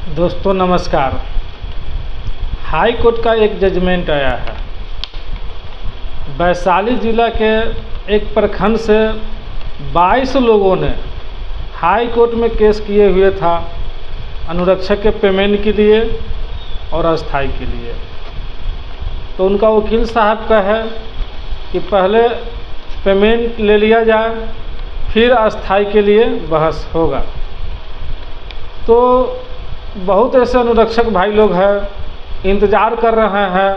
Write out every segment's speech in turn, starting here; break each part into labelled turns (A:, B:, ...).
A: दोस्तों नमस्कार। High court का एक जजमेंट आया है। वैशाली जिला के एक प्रखंड से 22 लोगों ने हाई कोर्ट में केस किए हुए था अनुरक्षक के पेमेंट के लिए और अस्थाई के लिए। तो उनका वकील साहब का है कि पहले पेमेंट ले लिया जाए, फिर अस्थाई के लिए बहस होगा। तो बहुत ऐसे अनुरक्षक भाई लोग हैं, इंतज़ार कर रहे हैं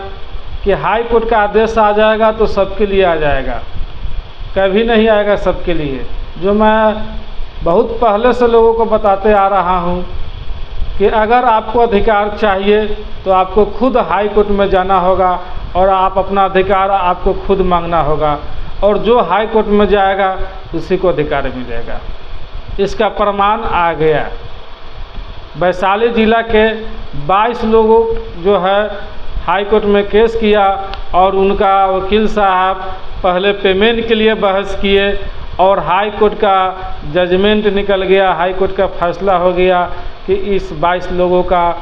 A: कि हाई कोर्ट का आदेश आ जाएगा तो सबके लिए आ जाएगा, कभी नहीं आएगा सबके लिए। जो मैं बहुत पहले से लोगों को बताते आ रहा हूं कि अगर आपको अधिकार चाहिए तो आपको खुद हाई कोर्ट में जाना होगा और आप अपना अधिकार आपको खुद मांगना होगा, और जो हाई कोर्ट में जाएगा उसी को अधिकार मिलेगा। इसका प्रमाण आ गया। वैशाली जिला के 22 लोगों जो है हाई कोर्ट में केस किया और उनका वकील साहब पहले पेमेंट के लिए बहस किए और हाई कोर्ट का जजमेंट निकल गया। हाई कोर्ट का फैसला हो गया कि इस 22 लोगों का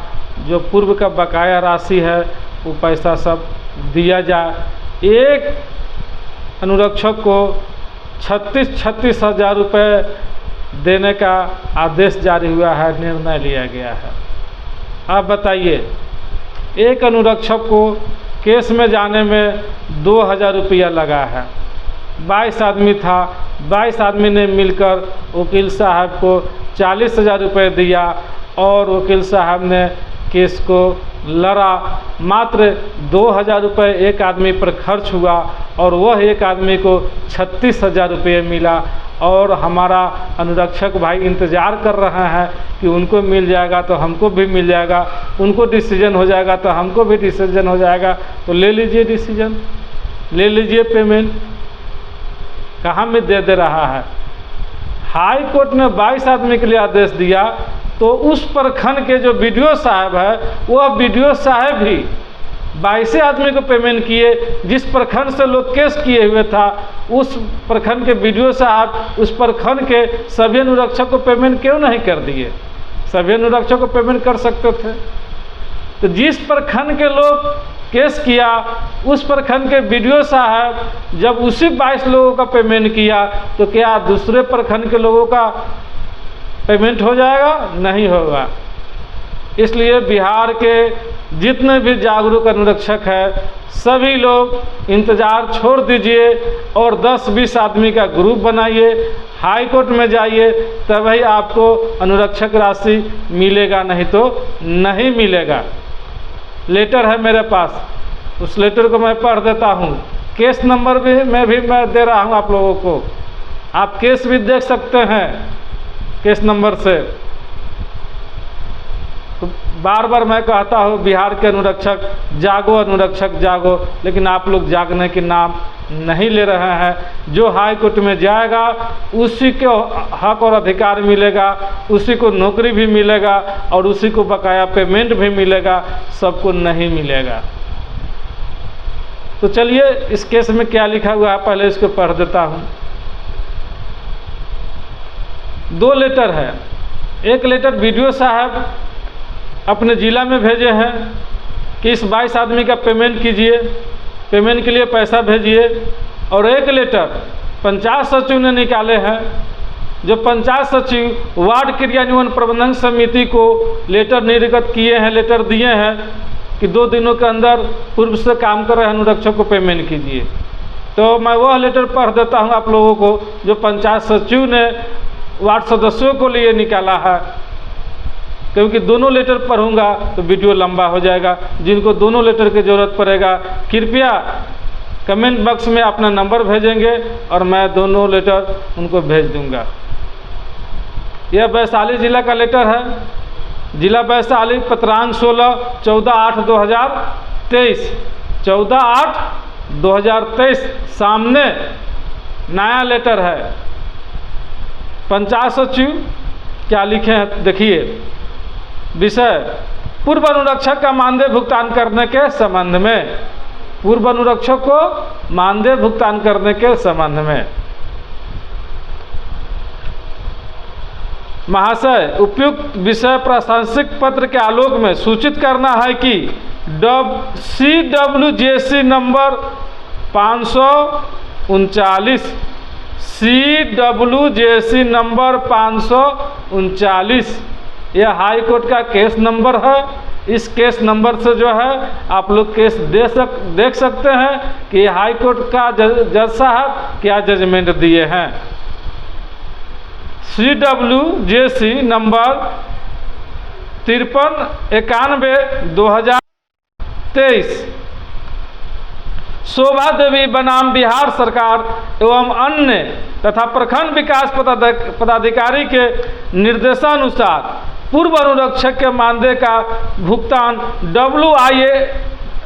A: जो पूर्व का बकाया राशि है वो पैसा सब दिया जाए। एक अनुरक्षक को 36 हज़ार रुपये देने का आदेश जारी हुआ है, निर्णय लिया गया है। आप बताइए, एक अनुरक्षक को केस में जाने में 2000 रुपया लगा है। 22 आदमी था, 22 आदमी ने मिलकर वकील साहब को 40,000 रुपये दिया और वकील साहब ने केस को लड़ा। मात्र 2000 रुपये एक आदमी पर खर्च हुआ और वह एक आदमी को 36,000 रुपये मिला। और हमारा अनुरक्षक भाई इंतज़ार कर रहे हैं कि उनको मिल जाएगा तो हमको भी मिल जाएगा, उनको डिसीजन हो जाएगा तो हमको भी डिसीजन हो जाएगा। तो ले लीजिए डिसीजन, ले लीजिए पेमेंट। कहाँ में दे रहा है। हाई कोर्ट ने 22 आदमी के लिए आदेश दिया तो उस प्रखंड के जो बीडीओ साहब है वह बीडीओ साहब भी 22 आदमी को पेमेंट किए। जिस प्रखंड से लोग केस किए हुए था उस प्रखंड के बीडीओ साहब उस प्रखंड के सभी अनुरक्षक को पेमेंट क्यों नहीं कर दिए? सभी अनुरक्षक को पेमेंट कर सकते थे। तो जिस प्रखंड के लोग केस किया उस प्रखंड के बीडीओ साहब जब उसी 22 लोगों का पेमेंट किया तो क्या दूसरे प्रखंड के लोगों का पेमेंट हो जाएगा? नहीं होगा। इसलिए बिहार के जितने भी जागरूक अनुरक्षक हैं सभी लोग इंतज़ार छोड़ दीजिए और 10-20 आदमी का ग्रुप बनाइए, हाई कोर्ट में जाइए, तभी आपको अनुरक्षक राशि मिलेगा, नहीं तो नहीं मिलेगा। लेटर है मेरे पास, उस लेटर को मैं पढ़ देता हूँ। केस नंबर भी मैं दे रहा हूँ आप लोगों को, आप केस भी देख सकते हैं केस नंबर से। तो बार बार मैं कहता हूँ बिहार के अनुरक्षक जागो, अनुरक्षक जागो, लेकिन आप लोग जागने के नाम नहीं ले रहे हैं। जो हाई कोर्ट में जाएगा उसी को हक और अधिकार मिलेगा, उसी को नौकरी भी मिलेगा और उसी को बकाया पेमेंट भी मिलेगा, सबको नहीं मिलेगा। तो चलिए इस केस में क्या लिखा हुआ है पहले इसको पढ़ देता हूँ। 2 लेटर है। एक लेटर बीडीओ साहब अपने ज़िला में भेजे हैं कि इस 22 आदमी का पेमेंट कीजिए, पेमेंट के लिए पैसा भेजिए। और एक लेटर पंचायत सचिव ने निकाले हैं, जो पंचायत सचिव वार्ड क्रियान्वयन प्रबंधन समिति को लेटर निर्गत किए हैं, लेटर दिए हैं कि 2 दिनों के अंदर पूर्व से काम कर रहे अनुरक्षक को पेमेंट कीजिए। तो मैं वह लेटर पढ़ देता हूँ आप लोगों को जो पंचायत सचिव ने वार्ड सदस्यों को लिए निकाला है, क्योंकि दोनों लेटर पढ़ूंगा तो वीडियो लंबा हो जाएगा। जिनको दोनों लेटर की ज़रूरत पड़ेगा कृपया कमेंट बॉक्स में अपना नंबर भेजेंगे और मैं दोनों लेटर उनको भेज दूंगा। यह वैशाली जिला का लेटर है। जिला वैशाली, पत्रांक 16 14/8/2023, 14/8/2023। सामने नया लेटर है। पंचायत सचिव क्या लिखे हैं देखिए। विषय पूर्व अनुरक्षक का मानदेय भुगतान करने के संबंध में। पूर्व अनुरक्षक को मानदेय भुगतान करने के संबंध में महाशय, उपयुक्त विषय प्रशंसक पत्र के आलोक में सूचित करना है कि CWJC नंबर 539, CWJC नंबर 539 यह हाई कोर्ट का केस नंबर है। इस केस नंबर से जो है आप लोग केस देख सकते हैं कि हाई कोर्ट का जज साहब क्या जजमेंट दिए हैं। CWJC नंबर 5391/2023 शोभा देवी बनाम बिहार सरकार एवं अन्य तथा प्रखंड विकास पदाधिकारी के निर्देशानुसार पूर्व अनुरक्षक के मानदेय का भुगतान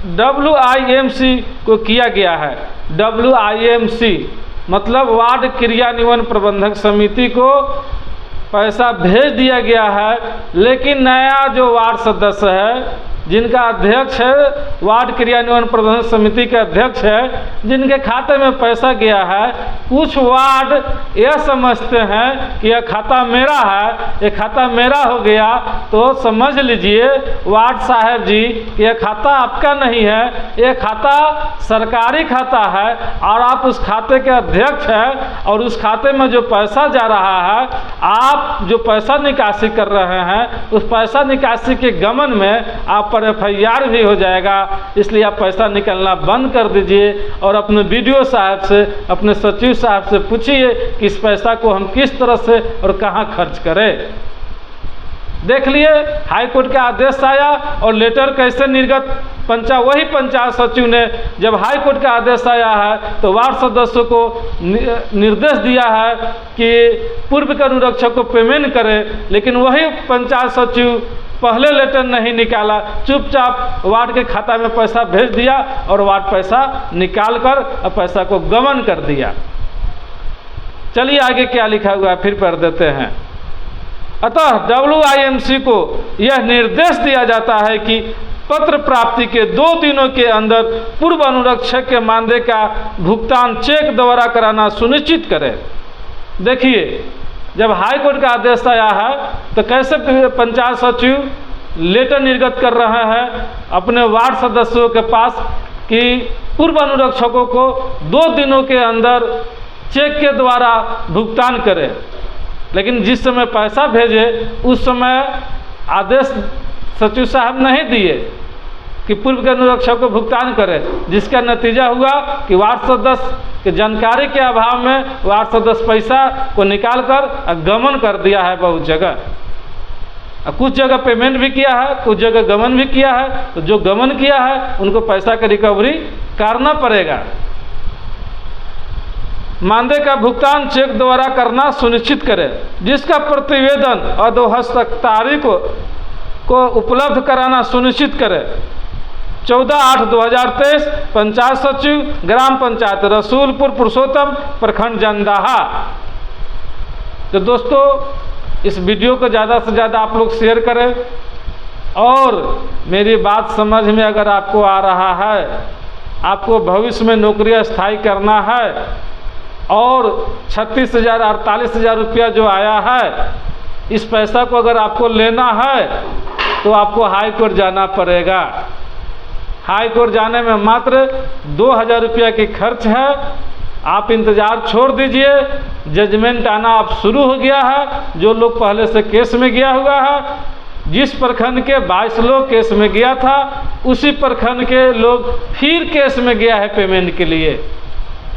A: WIMC को किया गया है। WIMC मतलब वार्ड क्रियान्वयन प्रबंधक समिति को पैसा भेज दिया गया है, लेकिन नया जो वार्ड सदस्य है, जिनका अध्यक्ष है, वार्ड क्रियान्वयन प्रबंधन समिति के अध्यक्ष है, जिनके खाते में पैसा गया है, कुछ वार्ड यह समझते हैं कि यह खाता मेरा है, ये खाता मेरा हो गया, तो समझ लीजिए वार्ड साहब जी कि यह खाता आपका नहीं है, यह खाता सरकारी खाता है और आप उस खाते के अध्यक्ष हैं और उस खाते में जो पैसा जा रहा है, आप जो पैसा निकासी कर रहे हैं, उस पैसा निकासी के गमन में आप पर FIR भी हो जाएगा। इसलिए आप पैसा निकलना बंद कर दीजिए और अपने BDO साहब से, अपने सचिव साहब से पूछिए कि इस पैसा को हम किस तरह से और कहाँ खर्च करें। देख लिए हाई कोर्ट का आदेश आया और लेटर कैसे निर्गत वही पंचायत सचिव ने जब हाई कोर्ट का आदेश आया है तो वार्ड सदस्यों को निर्देश दिया है कि पूर्व के अनुरक्षक को पेमेंट करें, लेकिन वही पंचायत सचिव पहले लेटर नहीं निकाला, चुपचाप वार्ड के खाता में पैसा भेज दिया और वार्ड पैसा निकाल कर पैसा को गमन कर दिया। चलिए आगे क्या लिखा हुआ है फिर पढ़ देते हैं। अतः WIMC को यह निर्देश दिया जाता है कि पत्र प्राप्ति के 2 दिनों के अंदर पूर्व अनुरक्षक के मानदेय का भुगतान चेक द्वारा कराना सुनिश्चित करें। देखिए जब हाई कोर्ट का आदेश आया है तो कैसे पंचायत सचिव लेटर निर्गत कर रहे हैं अपने वार्ड सदस्यों के पास कि पूर्व अनुरक्षकों को 2 दिनों के अंदर चेक के द्वारा भुगतान करें, लेकिन जिस समय पैसा भेजे उस समय आदेश सचिव साहब नहीं दिए कि पूर्व के अनुरक्षक को भुगतान करें, जिसका नतीजा हुआ कि वार्ड सदस्य के जानकारी के अभाव में वार्ड सदस्य पैसा को निकाल कर गमन कर दिया है। बहुत जगह कुछ जगह पेमेंट भी किया है, कुछ जगह गमन भी किया है, तो जो गमन किया है उनको पैसा का रिकवरी करना पड़ेगा। मानदेय का भुगतान चेक द्वारा करना सुनिश्चित करें, जिसका प्रतिवेदन अधोहस्त तारीख को उपलब्ध कराना सुनिश्चित करें। 14/8/2023 पंचायत सचिव ग्राम पंचायत रसूलपुर पुरुषोत्तम प्रखंड जंदाहा। तो दोस्तों इस वीडियो को ज़्यादा से ज़्यादा आप लोग शेयर करें और मेरी बात समझ में अगर आपको आ रहा है, आपको भविष्य में नौकरी स्थायी करना है और 36,000 48,000 रुपया जो आया है, इस पैसा को अगर आपको लेना है तो आपको हाई कोर्ट जाना पड़ेगा। हाई कोर्ट जाने में मात्र 2,000 रुपया की खर्च है। आप इंतज़ार छोड़ दीजिए, जजमेंट आना अब शुरू हो गया है। जो लोग पहले से केस में गया हुआ है, जिस प्रखंड के 22 लोग केस में गया था, उसी प्रखंड के लोग फिर केस में गया है पेमेंट के लिए।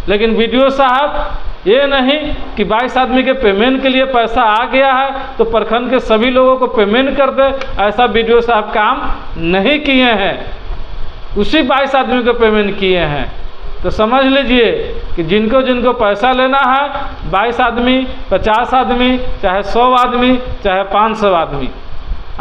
A: लेकिन BDO साहब ये नहीं कि 22 आदमी के पेमेंट के लिए पैसा आ गया है तो प्रखंड के सभी लोगों को पेमेंट कर दे, ऐसा BDO साहब काम नहीं किए हैं। उसी 22 आदमी को पेमेंट किए हैं। तो समझ लीजिए कि जिनको जिनको पैसा लेना है, 22 आदमी, 50 आदमी, चाहे 100 आदमी, चाहे 500 आदमी,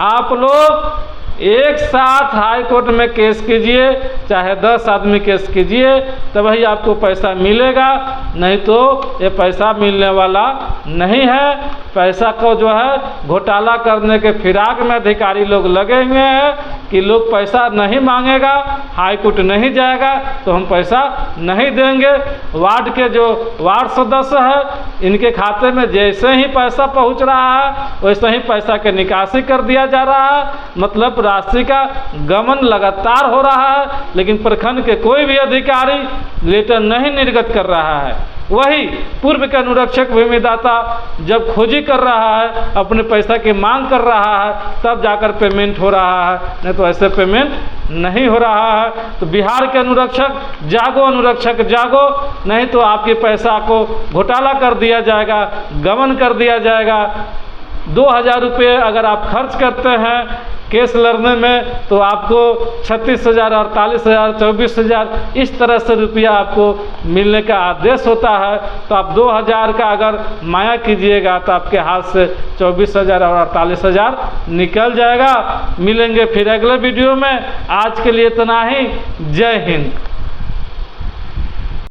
A: आप लोग एक साथ हाई कोर्ट में केस कीजिए, चाहे 10 आदमी केस कीजिए, तभी आपको पैसा मिलेगा। नहीं तो ये पैसा मिलने वाला नहीं है। पैसा को जो है घोटाला करने के फिराक में अधिकारी लोग लगे हुए हैं। कि लोग पैसा नहीं मांगेगा, हाई कोर्ट नहीं जाएगा तो हम पैसा नहीं देंगे। वार्ड के जो वार्ड सदस्य है इनके खाते में जैसे ही पैसा पहुंच रहा है वैसे ही पैसा के निकासी कर दिया जा रहा है, मतलब राशि का गमन लगातार हो रहा है, लेकिन प्रखंड के कोई भी अधिकारी लेटर नहीं निर्गत कर रहा है। वही पूर्व के अनुरक्षक भूमिदाता जब खोजी कर रहा है, अपने पैसा की मांग कर रहा है, तब जाकर पेमेंट हो रहा है, नहीं तो ऐसे पेमेंट नहीं हो रहा है। तो बिहार के अनुरक्षक जागो, नहीं तो आपके पैसा को घोटाला कर दिया जाएगा, गमन कर दिया जाएगा। 2000 रुपये अगर आप खर्च करते हैं केस लड़ने में तो आपको 36,000, 48,000, 24,000 इस तरह से रुपया आपको मिलने का आदेश होता है। तो आप 2000 का अगर माया कीजिएगा तो आपके हाथ से 24,000 और 48,000 निकल जाएगा। मिलेंगे फिर अगले वीडियो में। आज के लिए इतना ही। जय हिंद।